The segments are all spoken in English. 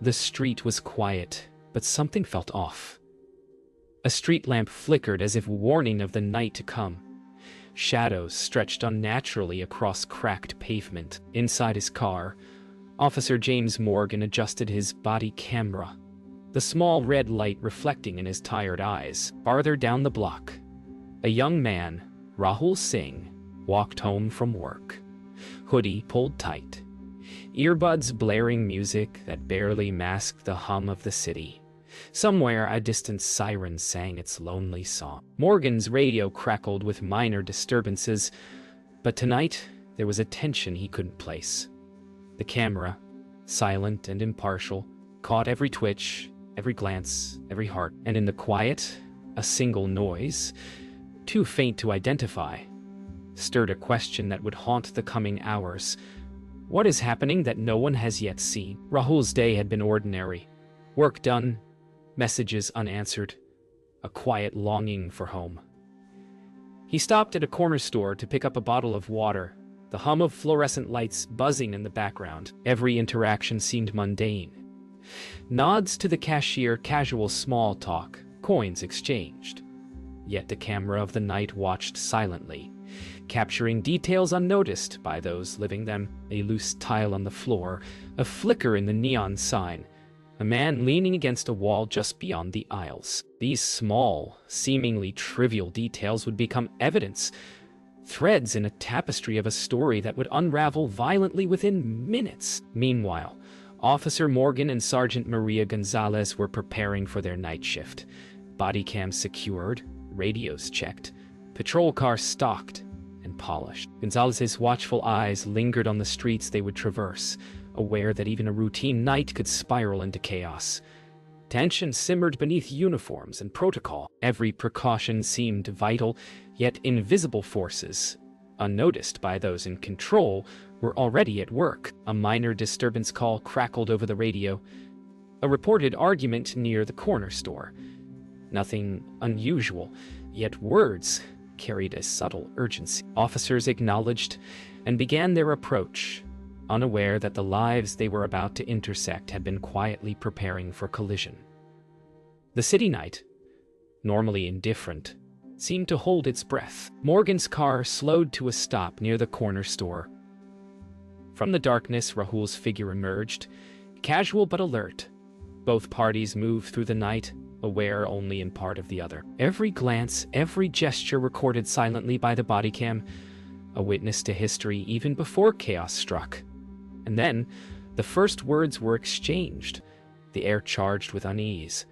The street was quiet, but something felt off. A street lamp flickered as if warning of the night to come. Shadows stretched unnaturally across cracked pavement. Inside his car, Officer James Morgan adjusted his body camera, the small red light reflecting in his tired eyes. Farther down the block, a young man, Rahul Singh, walked home from work, hoodie pulled tight, earbuds blaring music that barely masked the hum of the city. Somewhere a distant siren sang its lonely song. Morgan's radio crackled with minor disturbances, but tonight there was a tension he couldn't place. The camera, silent and impartial, caught every twitch, every glance, every heart, and in the quiet, a single noise, too faint to identify, stirred a question that would haunt the coming hours. What is happening that no one has yet seen? Rahul's day had been ordinary. Work done, messages unanswered, a quiet longing for home. He stopped at a corner store to pick up a bottle of water, the hum of fluorescent lights buzzing in the background. Every interaction seemed mundane. Nods to the cashier, casual small talk, coins exchanged. Yet the camera of the night watched silently, capturing details unnoticed by those living them. A loose tile on the floor, a flicker in the neon sign, a man leaning against a wall just beyond the aisles. These small, seemingly trivial details would become evidence, threads in a tapestry of a story that would unravel violently within minutes. Meanwhile, Officer Morgan and Sergeant Maria Gonzalez were preparing for their night shift. Bodycam secured, radios checked, patrol cars stocked and polished. Gonzalez's watchful eyes lingered on the streets they would traverse, aware that even a routine night could spiral into chaos. Tension simmered beneath uniforms and protocol. Every precaution seemed vital, yet invisible forces, unnoticed by those in control, were already at work. A minor disturbance call crackled over the radio, a reported argument near the corner store. Nothing unusual, yet words carried a subtle urgency. Officers acknowledged and began their approach, unaware that the lives they were about to intersect had been quietly preparing for collision. The city night, normally indifferent, seemed to hold its breath. Morgan's car slowed to a stop near the corner store. From the darkness, Rahul's figure emerged, casual but alert. Both parties moved through the night, aware only in part of the other. Every glance, every gesture recorded silently by the bodycam, a witness to history even before chaos struck. And then, the first words were exchanged, the air charged with unease,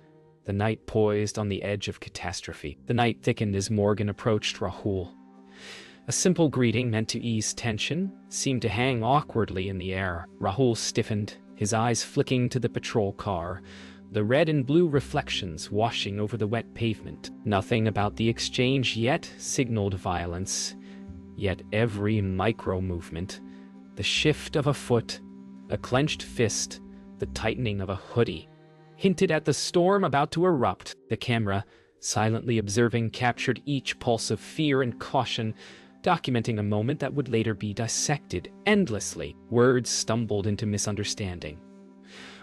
the night poised on the edge of catastrophe. The night thickened as Morgan approached Rahul. A simple greeting meant to ease tension seemed to hang awkwardly in the air. Rahul stiffened, his eyes flicking to the patrol car, the red and blue reflections washing over the wet pavement. Nothing about the exchange yet signaled violence, yet every micro-movement, the shift of a foot, a clenched fist, the tightening of a hoodie, hinted at the storm about to erupt. The camera, silently observing, captured each pulse of fear and caution, documenting a moment that would later be dissected endlessly. Words stumbled into misunderstanding.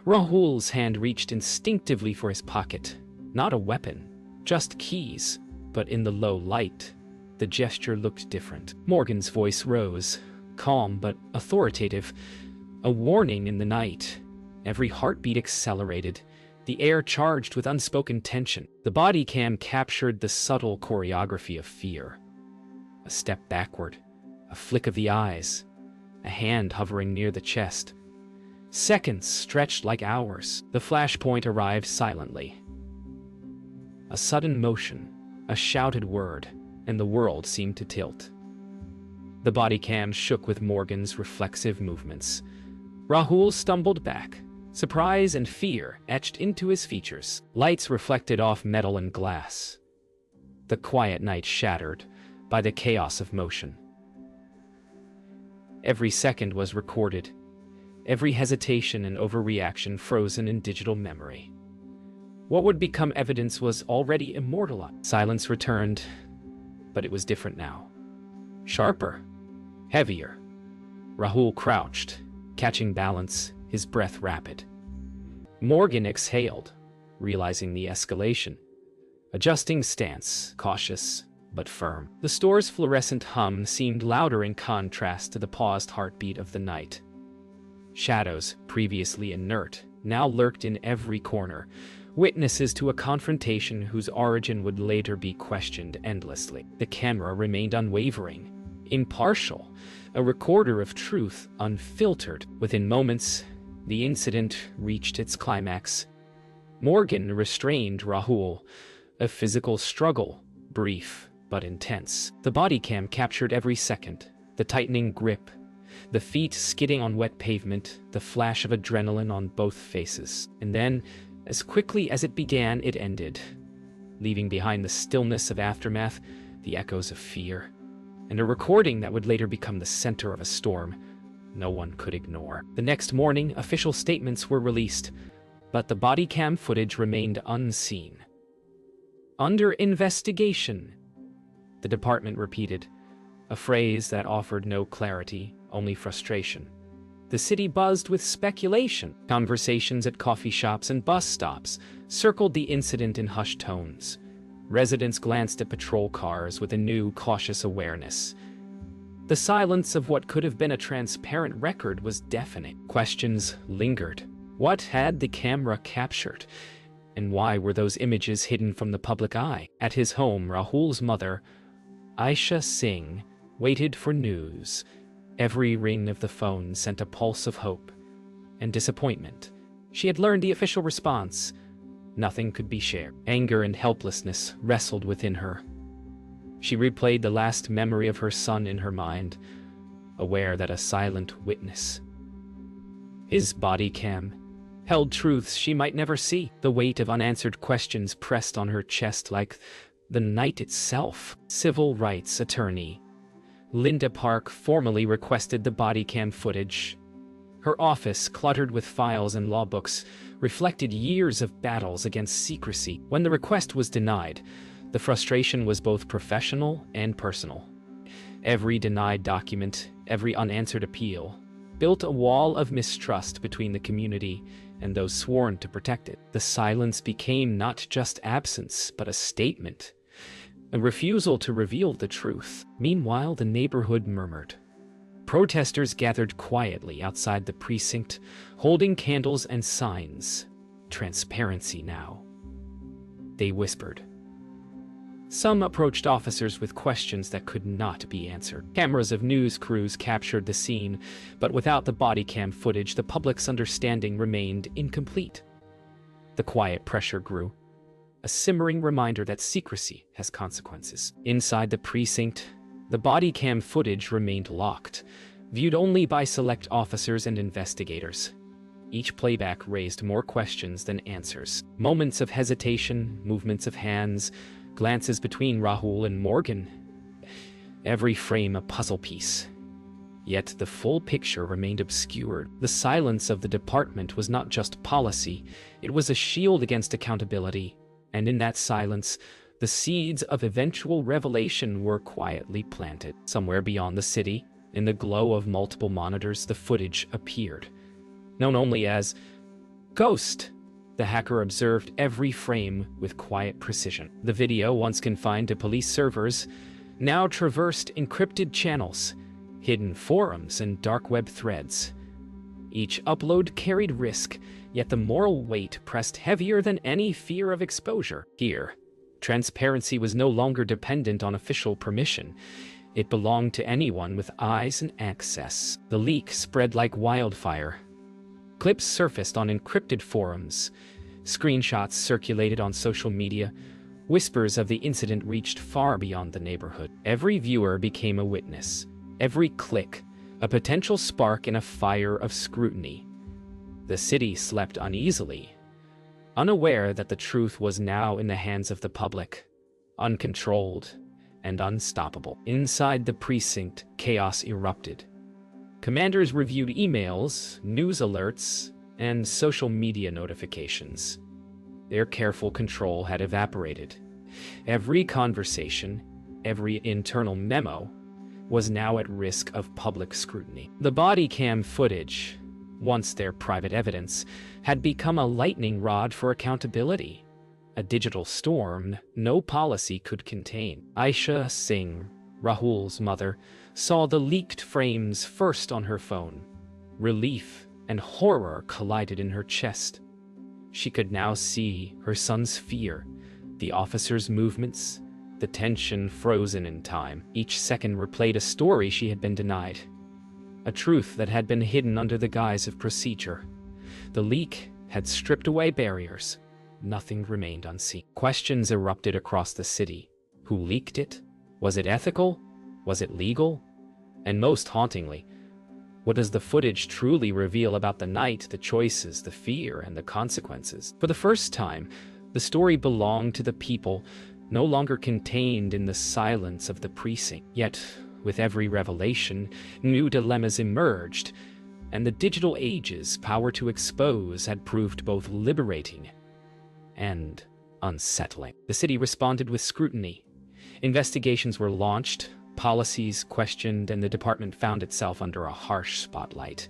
Rahul's hand reached instinctively for his pocket. Not a weapon, just keys. But in the low light, the gesture looked different. Morgan's voice rose, calm but authoritative, a warning in the night. Every heartbeat accelerated, the air charged with unspoken tension. The body cam captured the subtle choreography of fear. A step backward, a flick of the eyes, a hand hovering near the chest. Seconds stretched like hours. The flashpoint arrived silently. A sudden motion, a shouted word, and the world seemed to tilt. The body cam shook with Morgan's reflexive movements. Rahul stumbled back, surprise and fear etched into his features. Lights reflected off metal and glass. The quiet night shattered by the chaos of motion. Every second was recorded, every hesitation and overreaction frozen in digital memory. What would become evidence was already immortalized. Silence returned, but it was different now. Sharper, heavier. Rahul crouched, catching balance, his breath rapid. Morgan exhaled, realizing the escalation. Adjusting stance, cautious but firm. The store's fluorescent hum seemed louder in contrast to the paused heartbeat of the night. Shadows, previously inert, now lurked in every corner, witnesses to a confrontation whose origin would later be questioned endlessly. The camera remained unwavering, impartial, a recorder of truth, unfiltered. Within moments, the incident reached its climax. Morgan restrained Rahul, a physical struggle, brief but intense. The body cam captured every second, the tightening grip, the feet skidding on wet pavement, the flash of adrenaline on both faces. And then, as quickly as it began, it ended, leaving behind the stillness of aftermath, the echoes of fear, and a recording that would later become the center of a storm no one could ignore. The next morning, official statements were released, but the body cam footage remained unseen. "Under investigation," the department repeated, a phrase that offered no clarity, only frustration. The city buzzed with speculation. Conversations at coffee shops and bus stops circled the incident in hushed tones. Residents glanced at patrol cars with a new, cautious awareness. The silence of what could have been a transparent record was deafening. Questions lingered. What had the camera captured? And why were those images hidden from the public eye? At his home, Rahul's mother, Aisha Singh, waited for news. Every ring of the phone sent a pulse of hope and disappointment. She had learned the official response. Nothing could be shared. Anger and helplessness wrestled within her. She replayed the last memory of her son in her mind, aware that a silent witness, his body cam, held truths she might never see. The weight of unanswered questions pressed on her chest like the night itself. Civil rights attorney Linda Park formally requested the body cam footage. Her office, cluttered with files and law books, reflected years of battles against secrecy. When the request was denied, the frustration was both professional and personal. Every denied document, every unanswered appeal, built a wall of mistrust between the community and those sworn to protect it. The silence became not just absence, but a statement, a refusal to reveal the truth. Meanwhile, the neighborhood murmured. Protesters gathered quietly outside the precinct, holding candles and signs. Transparency now, they whispered. Some approached officers with questions that could not be answered. Cameras of news crews captured the scene, but without the body cam footage, the public's understanding remained incomplete. The quiet pressure grew, a simmering reminder that secrecy has consequences. Inside the precinct, the body cam footage remained locked, viewed only by select officers and investigators. Each playback raised more questions than answers. Moments of hesitation, movements of hands, glances between Rahul and Morgan. Every frame a puzzle piece. Yet the full picture remained obscured. The silence of the department was not just policy, it was a shield against accountability. And in that silence, the seeds of eventual revelation were quietly planted. Somewhere beyond the city, in the glow of multiple monitors, the footage appeared. Known only as Ghost, the hacker observed every frame with quiet precision. The video, once confined to police servers, now traversed encrypted channels, hidden forums, and dark web threads. Each upload carried risk, yet the moral weight pressed heavier than any fear of exposure. Here, transparency was no longer dependent on official permission. It belonged to anyone with eyes and access. The leak spread like wildfire. Clips surfaced on encrypted forums. Screenshots circulated on social media. Whispers of the incident reached far beyond the neighborhood. Every viewer became a witness. Every click, a potential spark in a fire of scrutiny. The city slept uneasily, unaware that the truth was now in the hands of the public, uncontrolled and unstoppable. Inside the precinct, chaos erupted. Commanders reviewed emails, news alerts, and social media notifications. Their careful control had evaporated. Every conversation, every internal memo, was now at risk of public scrutiny. The body cam footage, once their private evidence, had become a lightning rod for accountability. A digital storm no policy could contain. Aisha Singh, Rahul's mother, saw the leaked frames first on her phone. Relief and horror collided in her chest. She could now see her son's fear, the officer's movements, the tension frozen in time. Each second replayed a story she had been denied, a truth that had been hidden under the guise of procedure. The leak had stripped away barriers. Nothing remained unseen. Questions erupted across the city. Who leaked it? Was it ethical? Was it legal? And most hauntingly, what does the footage truly reveal about the night, the choices, the fear, and the consequences? For the first time, the story belonged to the people, no longer contained in the silence of the precinct. Yet, with every revelation, new dilemmas emerged, and the digital age's power to expose had proved both liberating and unsettling. The city responded with scrutiny. Investigations were launched, policies questioned, and the department found itself under a harsh spotlight.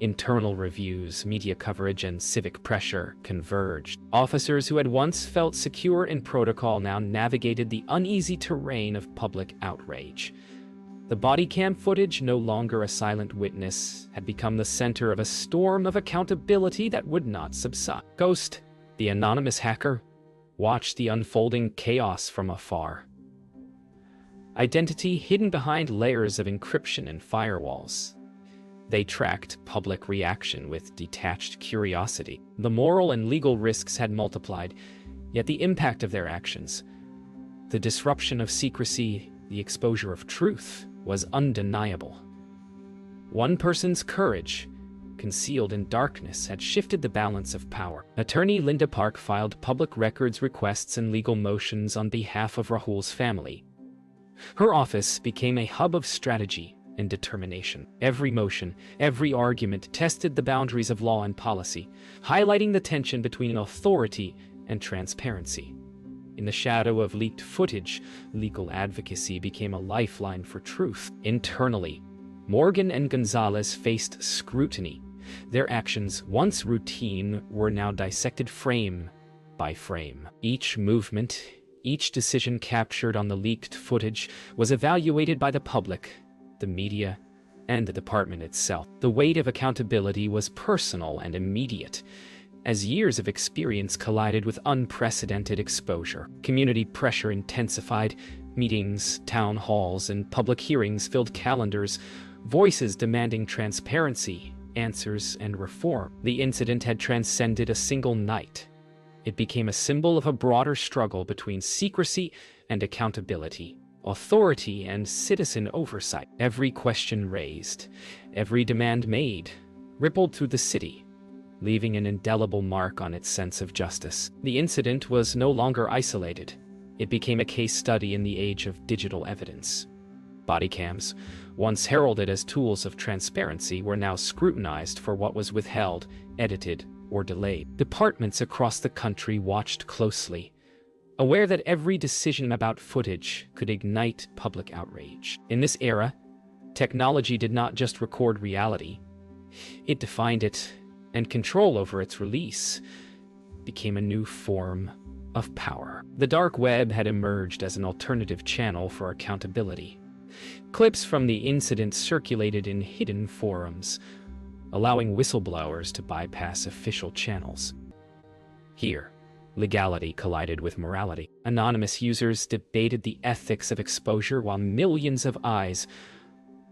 Internal reviews, media coverage, and civic pressure converged. Officers who had once felt secure in protocol now navigated the uneasy terrain of public outrage. The Bodycam footage, no longer a silent witness, had become the center of a storm of accountability that would not subside. Ghost, the anonymous hacker, watched the unfolding chaos from afar. Identity hidden behind layers of encryption and firewalls. They tracked public reaction with detached curiosity. The moral and legal risks had multiplied, yet the impact of their actions, the disruption of secrecy, the exposure of truth, was undeniable. One person's courage, concealed in darkness, had shifted the balance of power. Attorney Linda Park filed public records requests and legal motions on behalf of Rahul's family. Her office became a hub of strategy and determination. Every motion, every argument tested the boundaries of law and policy, highlighting the tension between authority and transparency. In the shadow of leaked footage, legal advocacy became a lifeline for truth. Internally, Morgan and Gonzalez faced scrutiny. Their actions, once routine, were now dissected frame by frame. Each movement, each decision captured on the leaked footage was evaluated by the public, the media, and the department itself. The weight of accountability was personal and immediate, as years of experience collided with unprecedented exposure. Community pressure intensified. Meetings, town halls, and public hearings filled calendars, voices demanding transparency, answers, and reform. The incident had transcended a single night. It became a symbol of a broader struggle between secrecy and accountability, authority and citizen oversight. Every question raised, every demand made, rippled through the city, leaving an indelible mark on its sense of justice. The incident was no longer isolated. It became a case study in the age of digital evidence. Bodycams, once heralded as tools of transparency, were now scrutinized for what was withheld, edited, or delayed. Departments across the country watched closely, aware that every decision about footage could ignite public outrage. In this era, technology did not just record reality, it defined it, and control over its release became a new form of power. The dark web had emerged as an alternative channel for accountability. Clips from the incident circulated in hidden forums, allowing whistleblowers to bypass official channels. Here, legality collided with morality. Anonymous users debated the ethics of exposure while millions of eyes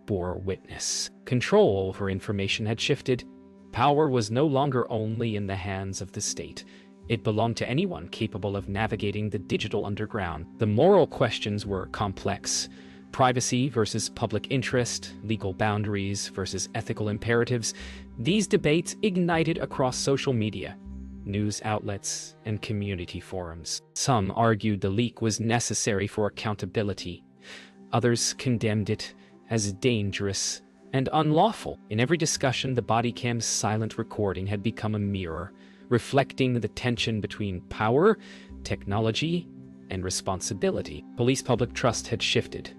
bore witness. Control over information had shifted. Power was no longer only in the hands of the state. It belonged to anyone capable of navigating the digital underground. The moral questions were complex. Privacy versus public interest, legal boundaries versus ethical imperatives. These debates ignited across social media, news outlets, and community forums. Some argued the leak was necessary for accountability. Others condemned it as dangerous and unlawful. In every discussion, the Bodycam's silent recording had become a mirror, reflecting the tension between power, technology, and responsibility. Police public trust had shifted.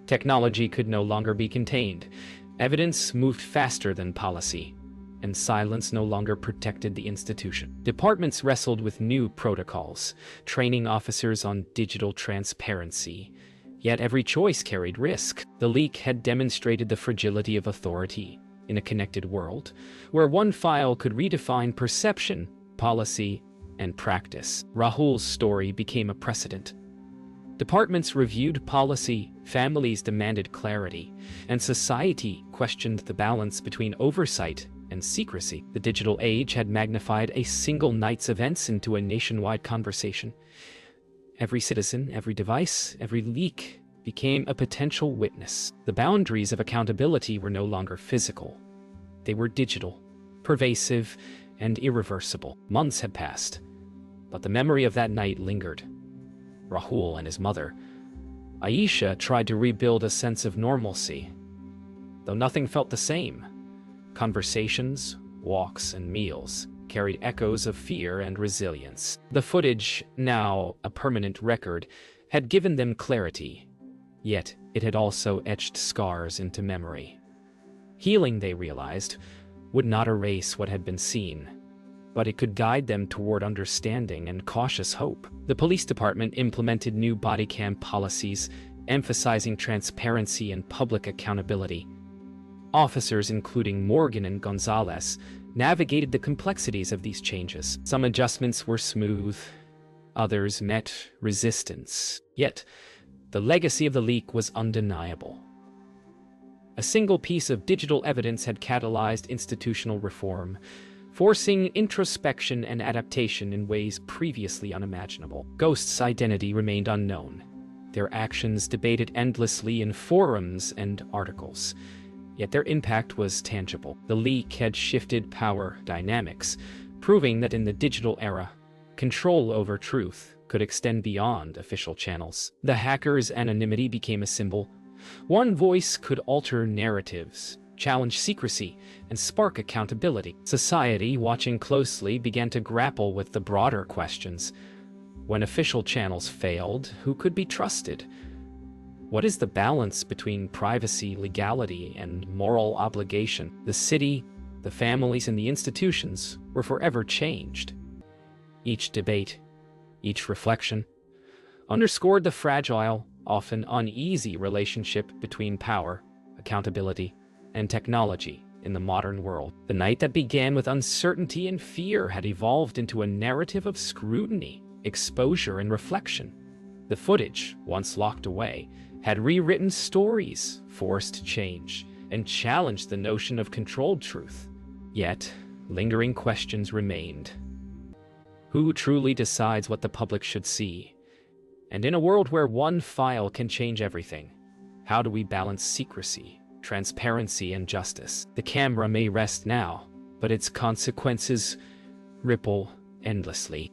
Technology could no longer be contained. Evidence moved faster than policy, and silence no longer protected the institution. Departments wrestled with new protocols, training officers on digital transparency. Yet every choice carried risk. The leak had demonstrated the fragility of authority in a connected world, where one file could redefine perception, policy, and practice. Rahul's story became a precedent. Departments reviewed policy, families demanded clarity, and society questioned the balance between oversight and secrecy. The digital age had magnified a single night's events into a nationwide conversation. Every citizen, every device, every leak became a potential witness. The boundaries of accountability were no longer physical. They were digital, pervasive, and irreversible. Months had passed, but the memory of that night lingered. Rahul and his mother, Aisha, tried to rebuild a sense of normalcy, though nothing felt the same. Conversations, walks, and meals carried echoes of fear and resilience. The footage, now a permanent record, had given them clarity, yet it had also etched scars into memory. Healing, they realized, would not erase what had been seen, but it could guide them toward understanding and cautious hope. The police department implemented new Bodycam policies, emphasizing transparency and public accountability. Officers, including Morgan and Gonzalez, navigated the complexities of these changes. Some adjustments were smooth, others met resistance. Yet, the legacy of the leak was undeniable. A single piece of digital evidence had catalyzed institutional reform, forcing introspection and adaptation in ways previously unimaginable. Ghosts' identity remained unknown, their actions debated endlessly in forums and articles. Yet their impact was tangible. The leak had shifted power dynamics, proving that in the digital era, control over truth could extend beyond official channels. The hacker's anonymity became a symbol. One voice could alter narratives, challenge secrecy, and spark accountability. Society, watching closely, began to grapple with the broader questions. When official channels failed, who could be trusted? What is the balance between privacy, legality, and moral obligation? The city, the families, and the institutions were forever changed. Each debate, each reflection, underscored the fragile, often uneasy relationship between power, accountability, and technology in the modern world. The night that began with uncertainty and fear had evolved into a narrative of scrutiny, exposure, and reflection. The footage, once locked away, had rewritten stories, forced change, and challenged the notion of controlled truth. Yet, lingering questions remained. Who truly decides what the public should see? And in a world where one file can change everything, how do we balance secrecy, transparency, and justice? The camera may rest now, but its consequences ripple endlessly.